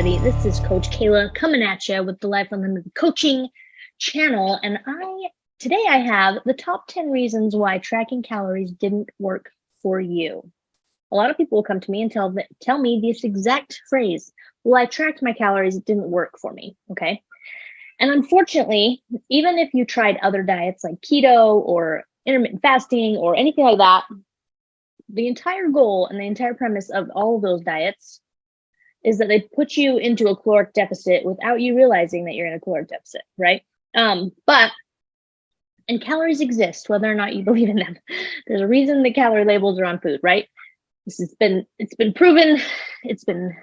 everybody. This is Coach Kayla coming at you with the Life Unlimited Coaching channel. And today I have the top 10 reasons why tracking calories didn't work for you. A lot of people will come to me and tell me this exact phrase. Well, I tracked my calories, it didn't work for me. Okay. And unfortunately, even if you tried other diets like keto or intermittent fasting or anything like that, the entire goal and the entire premise of all of those diets is that they put you into a caloric deficit without you realizing that you're in a caloric deficit, right? And calories exist, whether or not you believe in them. There's a reason the calorie labels are on food, right? It's been proven. It's been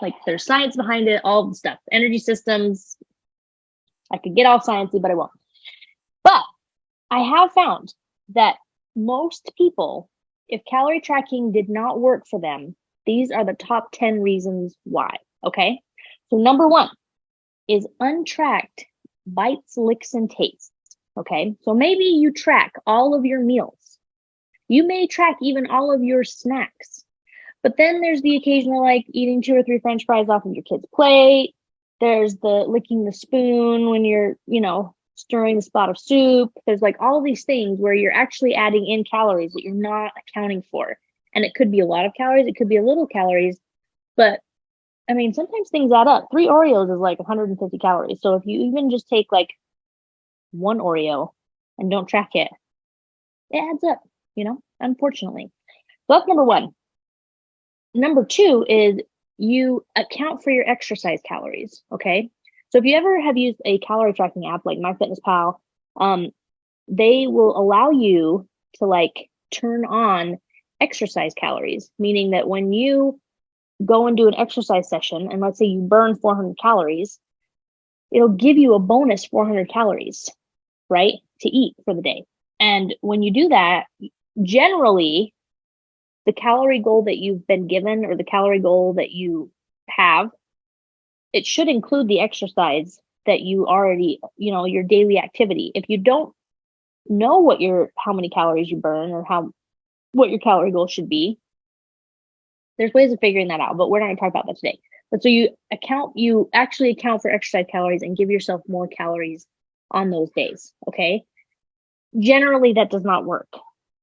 like there's science behind it, all the stuff, energy systems. I could get all sciencey, but I won't. But I have found that most people, if calorie tracking did not work for them, these are the top 10 reasons why, okay? So number 1 is untracked bites, licks, and tastes, okay? So maybe you track all of your meals. You may track even all of your snacks, but then there's the occasional like eating 2 or 3 French fries off of your kid's plate. There's the licking the spoon when you're, stirring the spot of soup. There's like all these things where you're actually adding in calories that you're not accounting for. And it could be a lot of calories, it could be a little calories, but I mean, sometimes things add up. 3 Oreos is like 150 calories. So if you even just take like 1 Oreo and don't track it, it adds up, unfortunately. So that's number 1. Number 2 is you account for your exercise calories, okay? So if you ever have used a calorie tracking app like MyFitnessPal, they will allow you to like turn on exercise calories, meaning that when you go and do an exercise session, and let's say you burn 400 calories, it'll give you a bonus 400 calories, right, to eat for the day. And when you do that, generally, the calorie goal that you've been given or the calorie goal that you have, it should include the exercise that you already, your daily activity. If you don't know how many calories you burn or what your calorie goal should be, there's ways of figuring that out, but we're not going to talk about that today. But so you actually account for exercise calories and give yourself more calories on those days, okay? Generally, that does not work.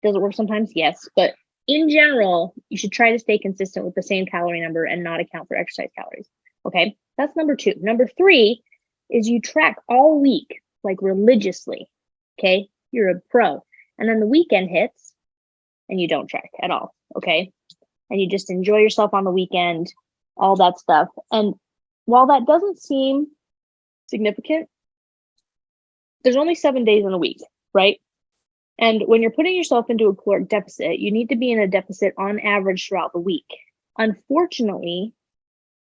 Does it work sometimes? Yes, but in general, you should try to stay consistent with the same calorie number and not account for exercise calories, okay? That's number 2. Number 3 is you track all week, like religiously, okay? You're a pro. And then the weekend hits, and you don't track at all, okay? And you just enjoy yourself on the weekend, all that stuff. And while that doesn't seem significant, there's only 7 days in a week, right? And when you're putting yourself into a caloric deficit, you need to be in a deficit on average throughout the week. Unfortunately,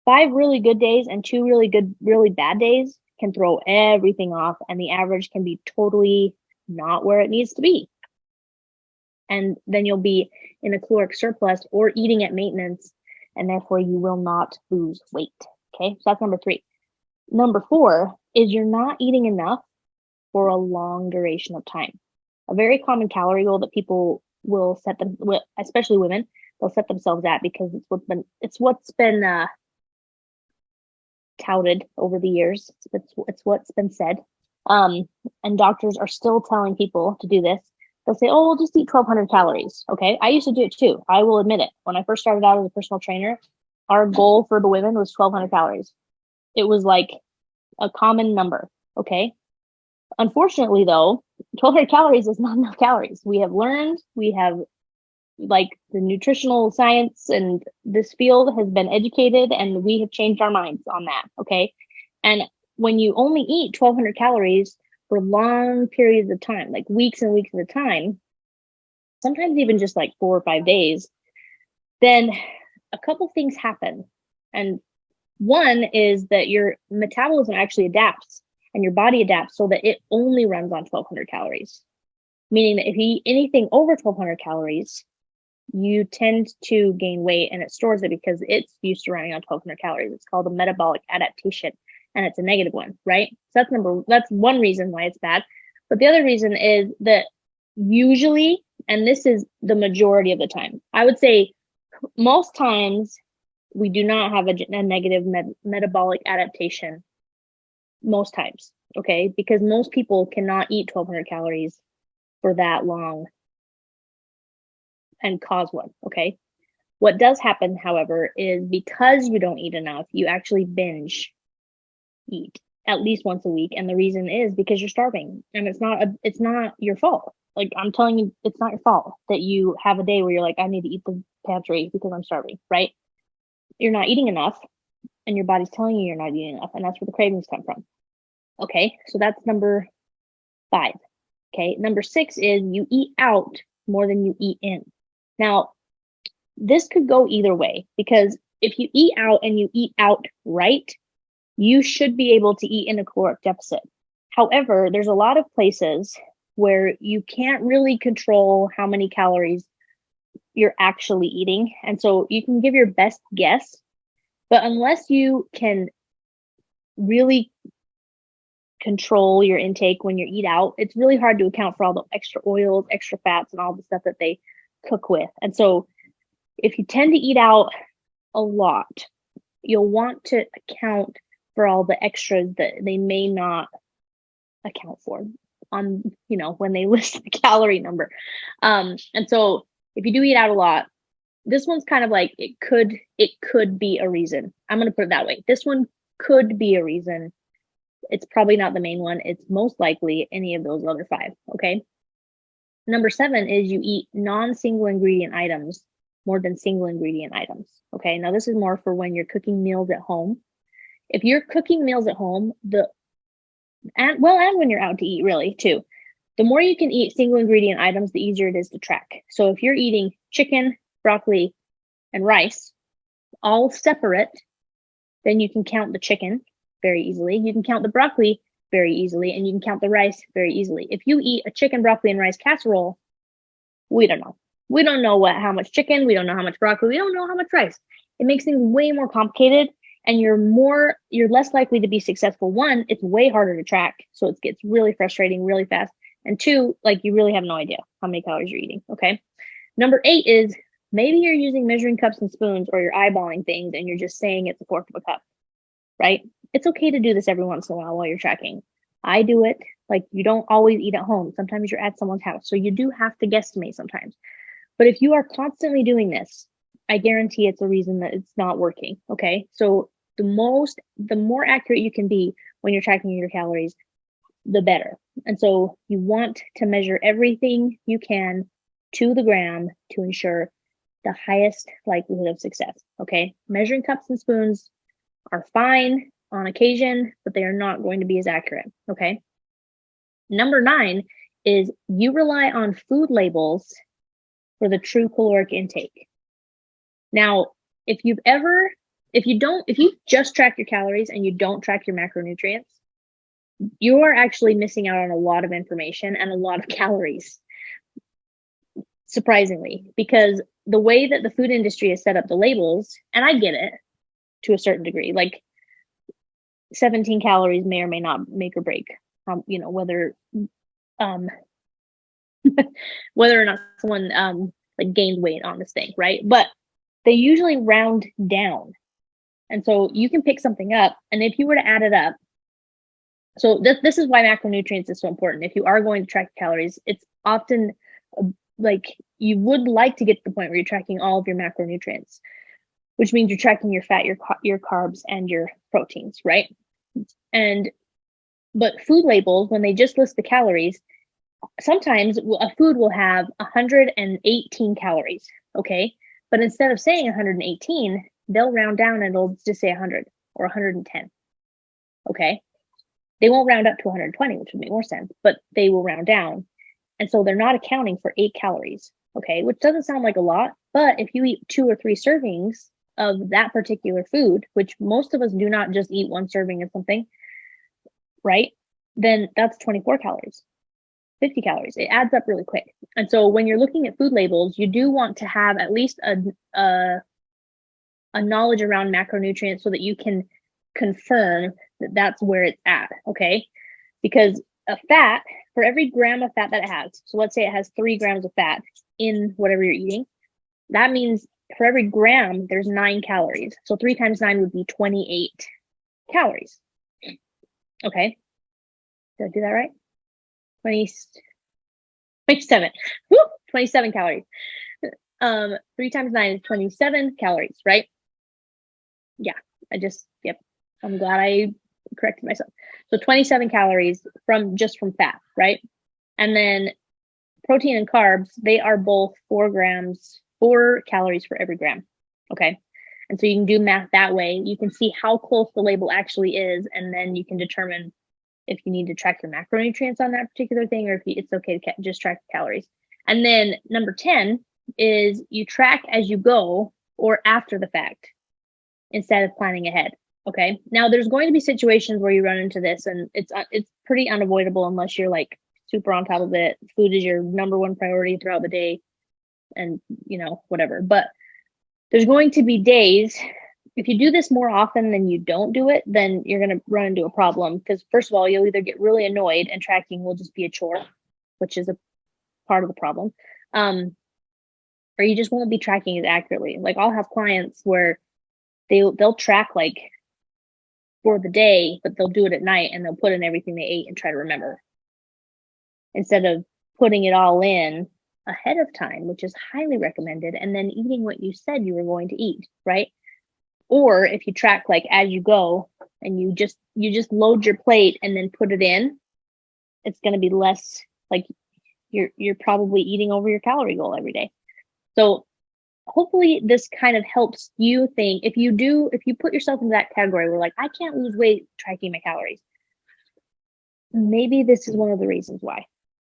5 really good days and 2 really bad days can throw everything off, and the average can be totally not where it needs to be. And then you'll be in a caloric surplus or eating at maintenance, and therefore you will not lose weight. Okay, so that's number 3. Number 4 is you're not eating enough for a long duration of time. A very common calorie goal that people will set them, especially women, they'll set themselves at because it's what's been touted over the years. It's what's been said. And doctors are still telling people to do this. They'll say, oh, we'll just eat 1,200 calories. Okay, I used to do it too. I will admit it. When I first started out as a personal trainer, our goal for the women was 1,200 calories. It was like a common number. Okay. Unfortunately, though, 1,200 calories is not enough calories. We have like the nutritional science and this field has been educated, and we have changed our minds on that. Okay. And when you only eat 1,200 calories for long periods of time, like weeks and weeks at a time, sometimes even just like 4 or 5 days, then a couple things happen. And one is that your metabolism actually adapts and your body adapts so that it only runs on 1,200 calories. Meaning that if you eat anything over 1,200 calories, you tend to gain weight, and it stores it because it's used to running on 1,200 calories. It's called a metabolic adaptation, and it's a negative one, right? So that's one reason why it's bad. But the other reason is that usually, and this is the majority of the time, I would say most times we do not have a negative metabolic adaptation most times, okay? Because most people cannot eat 1,200 calories for that long and cause one, okay? What does happen, however, is because you don't eat enough, you actually binge eat at least once a week. And the reason is because you're starving, and it's not your fault. Like, I'm telling you, it's not your fault that you have a day where you're like, I need to eat the pantry because I'm starving, right? You're not eating enough, and your body's telling you you're not eating enough, and that's where the cravings come from. Okay, so that's number 5. Okay, number 6 is you eat out more than you eat in. Now, this could go either way, because if you eat out and you eat out right, you should be able to eat in a caloric deficit. However, there's a lot of places where you can't really control how many calories you're actually eating. And so you can give your best guess, but unless you can really control your intake when you eat out, it's really hard to account for all the extra oils, extra fats, and all the stuff that they cook with. And so if you tend to eat out a lot, you'll want to account for all the extras that they may not account for on, when they list the calorie number. And so if you do eat out a lot, this one's kind of like, it could be a reason. I'm going to put it that way. This one could be a reason. It's probably not the main one. It's most likely any of those other 5. Okay. Number 7 is you eat non-single ingredient items more than single ingredient items. Okay. Now this is more for when you're cooking meals at home. If you're cooking meals at home, and when you're out to eat, really, too, the more you can eat single ingredient items, the easier it is to track. So if you're eating chicken, broccoli, and rice, all separate, then you can count the chicken very easily. You can count the broccoli very easily, and you can count the rice very easily. If you eat a chicken, broccoli, and rice casserole, we don't know. We don't know how much chicken, we don't know how much broccoli, we don't know how much rice. It makes things way more complicated, and you're less likely to be successful. 1, it's way harder to track, so it gets really frustrating really fast. And 2, like, you really have no idea how many calories you're eating, okay? Number 8 is maybe you're using measuring cups and spoons, or you're eyeballing things and you're just saying it's a fourth of a cup, right? It's okay to do this every once in a while you're tracking. I do it. Like, you don't always eat at home. Sometimes you're at someone's house, so you do have to guesstimate sometimes. But if you are constantly doing this, I guarantee it's a reason that it's not working, okay? So the more accurate you can be when you're tracking your calories, the better. And so you want to measure everything you can to the gram to ensure the highest likelihood of success, okay? Measuring cups and spoons are fine on occasion, but they are not going to be as accurate, okay? Number 9 is you rely on food labels for the true caloric intake. Now, if you just track your calories and you don't track your macronutrients, you are actually missing out on a lot of information and a lot of calories, surprisingly, because the way that the food industry has set up the labels, and I get it to a certain degree, like 17 calories may or may not make or break, whether or not someone like gained weight on this thing, right? But they usually round down. And so you can pick something up, and if you were to add it up, so this is why macronutrients is so important. If you are going to track calories, it's often like you would like to get to the point where you're tracking all of your macronutrients, which means you're tracking your fat, your carbs, and your proteins, right? But food labels, when they just list the calories, sometimes a food will have 118 calories, okay? But instead of saying 118, they'll round down and it'll just say 100 or 110, okay? They won't round up to 120, which would make more sense, but they will round down. And so they're not accounting for 8 calories, okay? Which doesn't sound like a lot, but if you eat 2 or 3 servings of that particular food, which most of us do not just eat 1 serving of something, right? Then that's 24 calories, 50 calories. It adds up really quick. And so when you're looking at food labels, you do want to have at least a knowledge around macronutrients so that you can confirm that that's where it's at, okay? Because a fat, for every gram of fat that it has, so let's say it has 3 grams of fat in whatever you're eating, that means for every gram, there's 9 calories. So 3 times 9 would be 28 calories. Okay. Did I do that right? 27. Woo! 27 calories. 3 times 9 is 27 calories, right? Yeah, yep. I'm glad I corrected myself. So 27 calories from fat, right? And then protein and carbs, they are both 4 calories for every gram. Okay. And so you can do math that way. You can see how close the label actually is, and then you can determine if you need to track your macronutrients on that particular thing, or if it's okay to just track calories. And then number 10 is you track as you go or after the fact instead of planning ahead. Okay. Now there's going to be situations where you run into this, and it's pretty unavoidable unless you're like super on top of it. Food is your number one priority throughout the day, and whatever. But there's going to be days, if you do this more often than you don't do it, then you're going to run into a problem, because first of all, you'll either get really annoyed and tracking will just be a chore, which is a part of the problem, or you just won't be tracking as accurately. Like I'll have clients where they'll track like for the day, but they'll do it at night and they'll put in everything they ate and try to remember, instead of putting it all in ahead of time, which is highly recommended, and then eating what you said you were going to eat, right? Or if you track like as you go and you just load your plate and then put it in, it's going to be less, like you're probably eating over your calorie goal every day. So hopefully this kind of helps you think, if you put yourself in that category where like, I can't lose weight tracking my calories, maybe this is one of the reasons why.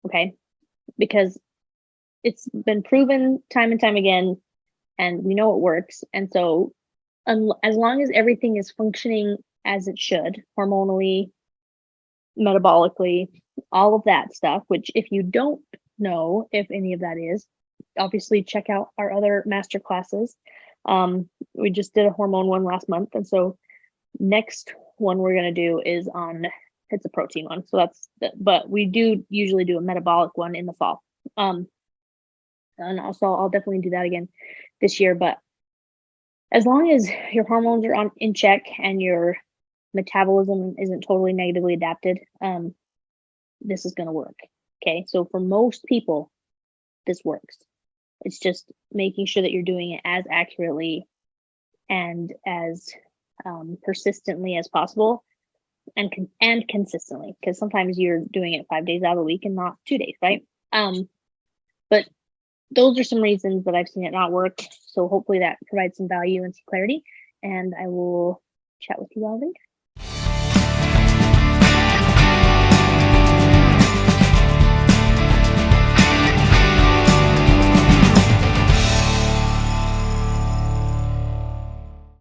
Okay. Because it's been proven time and time again, and we know it works. And so as long as everything is functioning as it should, hormonally, metabolically, all of that stuff, which if you don't know if any of that is, obviously check out our other master classes. We just did a hormone one last month, and so next one we're going to do is it's a protein one. So but we do usually do a metabolic one in the fall. And also I'll definitely do that again this year. But as long as your hormones are in check and your metabolism isn't totally negatively adapted, this is going to work. Okay. So for most people, this works. It's just making sure that you're doing it as accurately and as persistently as possible, and consistently, because sometimes you're doing it 5 days out of the week and not 2 days, right? But those are some reasons that I've seen it not work. So hopefully that provides some value and some clarity, and I will chat with you all later.